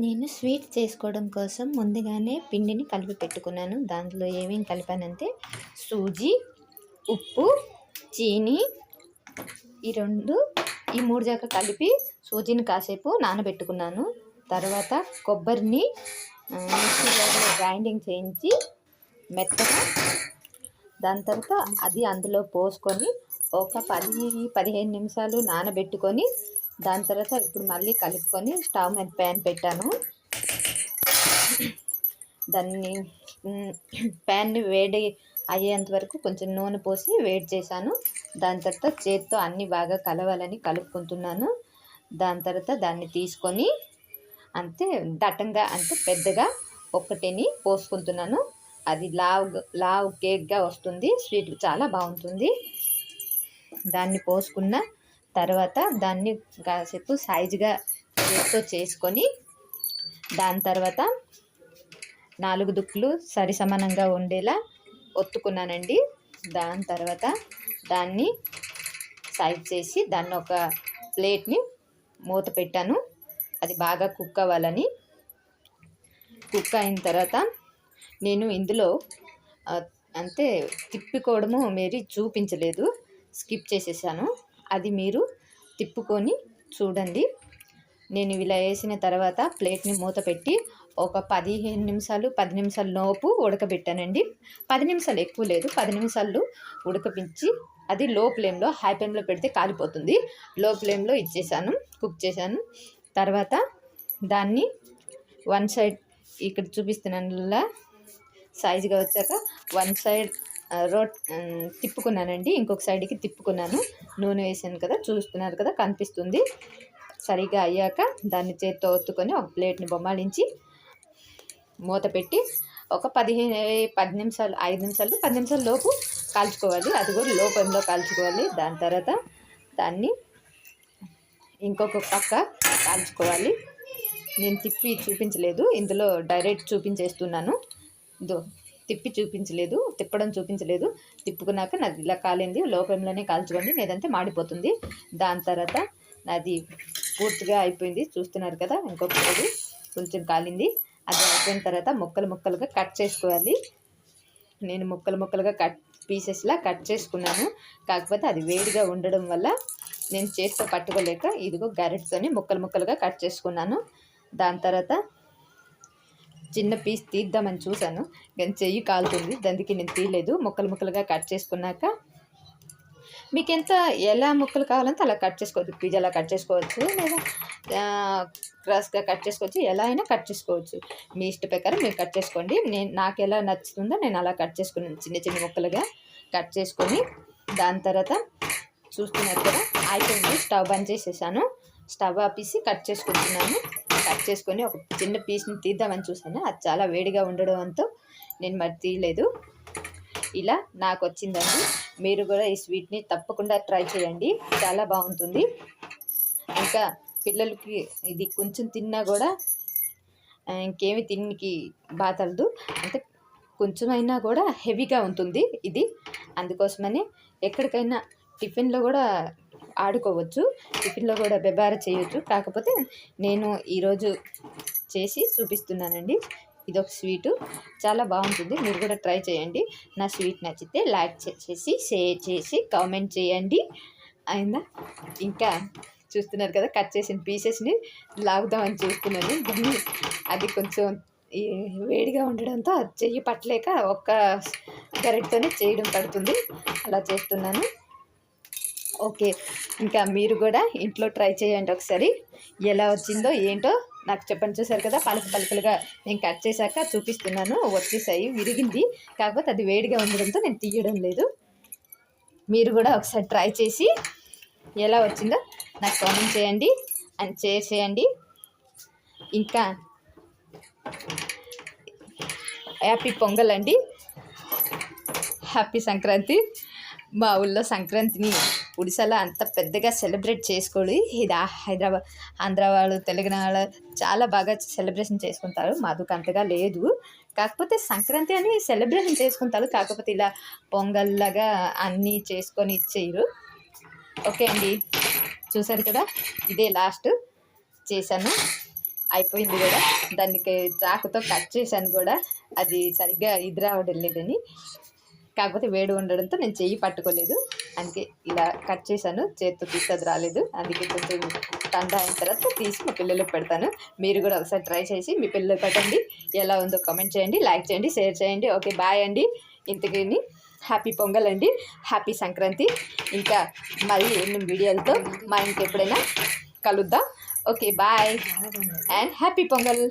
నేను స్వీట్ చేసుకోవడం కోసం ముందుగానే పిండిని కలిపి పెట్టుకున్నాను. దాంట్లో ఏమేమి కలిపానంటే సూజీ, ఉప్పు, చీనీ ఈ 2 ఈ 3 దాకా కలిపి సూజీని కాసేపు నానబెట్టుకున్నాను. తర్వాత కొబ్బరిని మిక్సీ జార్లో గ్రైండింగ్ చేయించి మెత్తగా దాని తర్వాత అది అందులో పోసుకొని ఒక 10-15 నిమిషాలు నానబెట్టుకొని దాని తర్వాత ఇప్పుడు మళ్ళీ కలుపుకొని స్టవ్ మీద ప్యాన్ పెట్టాను. దాన్ని ప్యాన్ని వేడి అయ్యేంత వరకు కొంచెం నూనె పోసి వేడి చేశాను. దాని తర్వాత చేత్తో అన్నీ బాగా కలవాలని కలుపుకుంటున్నాను. దాని తర్వాత దాన్ని తీసుకొని అంతే దట్టంగా అంటే పెద్దగా ఒక్కటిని పోసుకుంటున్నాను. అది లావు కేక్గా వస్తుంది. స్వీట్ చాలా బాగుంటుంది. దాన్ని పోసుకున్న తర్వాత దాన్ని కాసేపు సైజుగా చేత్తో చేసుకొని దాని తర్వాత 4 దుక్కులు సరి సమానంగా ఉండేలా ఒత్తుకున్నానండి. దాని తర్వాత దాన్ని సైజ్ చేసి దాన్ని ఒక ప్లేట్ని మూత పెట్టాను. అది బాగా కుక్ అవ్వాలని. కుక్ అయిన తర్వాత నేను ఇందులో అంటే తిప్పుకోవడము మీరు చూపించలేదు, స్కిప్ చేసేసాను. అది మీరు తిప్పుకొని చూడండి. నేను ఇలా వేసిన తర్వాత ప్లేట్ని మూత పెట్టి ఒక 15 నిమిషాలు 10 నిమిషాల లోపు ఉడకబెట్టానండి. 10 నిమిషాలు ఎక్కువ లేదు, 10 నిమిషాలు ఉడకపించి అది లో ఫ్లేమ్లో, హై ఫ్లేమ్లో పెడితే కాలిపోతుంది. లో ఫ్లేమ్లో ఇచ్చేసాను, కుక్ చేశాను. తర్వాత దాన్ని వన్ సైడ్ ఇక్కడ చూపిస్తున్నానులా సైజుగా వచ్చాక వన్ సైడ్ తిప్పుకున్నానండి. ఇంకొక సైడ్కి తిప్పుకున్నాను. నూనె వేసాను కదా, చూస్తున్నారు కదా, కనిపిస్తుంది. సరిగా అయ్యాక దాన్ని చేత్తో ఒత్తుకొని ఒక ప్లేట్ని బొమ్మాలించి మూత పెట్టి ఒక 10 నిమిషాలు 5 నిమిషాలు 10 నిమిషాల లోపు కాల్చుకోవాలి. అది కూడా లో ఫ్లేమ్లో కాల్చుకోవాలి. దాని తర్వాత దాన్ని ఇంకొక పక్క కాల్చుకోవాలి. నేను తిప్పి చూపించలేదు, ఇందులో డైరెక్ట్ చూపించేస్తున్నాను. తిప్పడం చూపించలేదు. తిప్పుకున్నాక నాది ఇలా కాలింది. లో ఫ్లేమ్లోనే కాల్చుకోండి, లేదంటే మాడిపోతుంది. దాని తర్వాత నాది పూర్తిగా అయిపోయింది, చూస్తున్నారు కదా. ఇంకొక సైడు కొంచెం కాలింది. అది అయిపోయిన తర్వాత ముక్కలుగా కట్ చేసుకోవాలి. నేను ముక్కలుగా పీసెస్లా కట్ చేసుకున్నాను. కాకపోతే అది వేడిగా ఉండడం వల్ల నేను చేతితో పట్టుకోలేక ఇదిగో గరిటతోని ముక్కలుగా కట్ చేసుకున్నాను. దాని తర్వాత చిన్న పీస్ తీద్దామని చూశాను, కానీ చెయ్యి కాలుతుంది. దానికి నేను తీయలేదు. ముక్కలుగా కట్ చేసుకున్నాక మీకు ఎలా ముక్కలు కావాలంటే అలా కట్ చేసుకోవచ్చు. పిజ్జాలా కట్ చేసుకోవచ్చు, లేదా క్రాస్గా కట్ చేసుకోవచ్చు. ఎలా అయినా కట్ చేసుకోవచ్చు. మీ ఇష్ట ప్రకారం మీరు కట్ చేసుకోండి. నాకు ఎలా నచ్చుతుందో నేను అలా కట్ చేసుకున్నాను. చిన్న ముక్కలుగా కట్ చేసుకొని దాని తర్వాత చూస్తున్నారు కదా, అయిపోయింది. స్టవ్ బంద్ చేసేసాను. స్టవ్ ఆపేసి కట్ చేసుకుంటున్నాను. కట్ చేసుకొని ఒక చిన్న పీస్ని తీద్దామని చూసాను. అది చాలా వేడిగా ఉండడంతో నేను మరి తీయలేదు. ఇలా నాకు వచ్చిందండి. మీరు కూడా ఈ స్వీట్ని తప్పకుండా ట్రై చేయండి, చాలా బాగుంటుంది. ఇంకా పిల్లలకి ఇది కొంచెం తిన్నా కూడా ఇంకేమి తినికి బాధలదు. అంటే కొంచెమైనా కూడా హెవీగా ఉంటుంది ఇది. అందుకోసమని ఎక్కడికైనా టిఫిన్లో కూడా ఆడుకోవచ్చు, టిఫిన్లో కూడా బెబార చేయొచ్చు. కాకపోతే నేను ఈరోజు చేసి చూపిస్తున్నానండి. ఇదొక స్వీటు, చాలా బాగుంటుంది. మీరు కూడా ట్రై చేయండి. నా స్వీట్ నచ్చితే లైక్ చేసి షేర్ చేసి కామెంట్ చేయండి. అయిందా? ఇంకా చూస్తున్నారు కదా, కట్ చేసిన పీసెస్ని లాగుదామని చూస్తున్నాను. దాన్ని అది కొంచెం వేడిగా ఉండడంతో చెయ్యి పట్టలేక ఒక్క గరిటతోనే చేయడం పడుతుంది. అలా చేస్తున్నాను. ఓకే, ఇంకా మీరు కూడా ఇంట్లో ట్రై చేయండి ఒకసారి. ఎలా వచ్చిందో ఏంటో నాకు చెప్పండి. చూసారు కదా, పలుకులుగా నేను కట్ చేశాక చూపిస్తున్నాను. వచ్చేసాయి, విరిగింది. కాకపోతే అది వేడిగా ఉండడంతో నేను తీయడం లేదు. మీరు కూడా ఒకసారి ట్రై చేసి ఎలా వచ్చిందో నాకు కామెంట్ చేయండి అండ్ షేర్ చేయండి. ఇంకా హ్యాపీ పొంగల్ అండి, హ్యాపీ సంక్రాంతి. మా ఊళ్ళో సంక్రాంతిని ఒడిశాలో అంత పెద్దగా సెలబ్రేట్ చేసుకోడు. ఇది హైదరాబాద్, ఆంధ్ర వాళ్ళు, తెలంగాణ వాళ్ళు చాలా బాగా సెలబ్రేషన్ చేసుకుంటారు. మాకు అంతగా లేదు. కాకపోతే సంక్రాంతి అని సెలబ్రేషన్ చేసుకుంటారు. కాకపోతే ఇలా పొంగల్లాగా అన్నీ చేసుకొని ఇచ్చేయరు. ఓకే అండి, చూసారు కదా, ఇదే లాస్ట్ చేశాను. అయిపోయింది కూడా. దానికి చాకుతో కట్ చేశాను కూడా, అది సరిగ్గా ఇది రావడం లేదని. కాకపోతే వేడి ఉండడంతో నేను చెయ్యి పట్టుకోలేదు, అందుకే ఇలా కట్ చేశాను. చేతితో తీస్తే అది రాలేదు, అందుకే కొంచెం ఠండా అయిన తర్వాత తీసి మా పిల్లలకు పెడతాను. మీరు కూడా ఒకసారి ట్రై చేసి మీ పిల్లలకు పెట్టండి. ఎలా ఉందో కామెంట్ చేయండి, లైక్ చేయండి, షేర్ చేయండి. ఓకే, బాయ్ అండి. ఇంతకీ హ్యాపీ పొంగల్ అండి, హ్యాపీ సంక్రాంతి. ఇంకా మరి ఎన్ని వీడియోలతో మా ఇంకెప్పుడైనా కలుద్దాం. Okay, bye and happy pongal.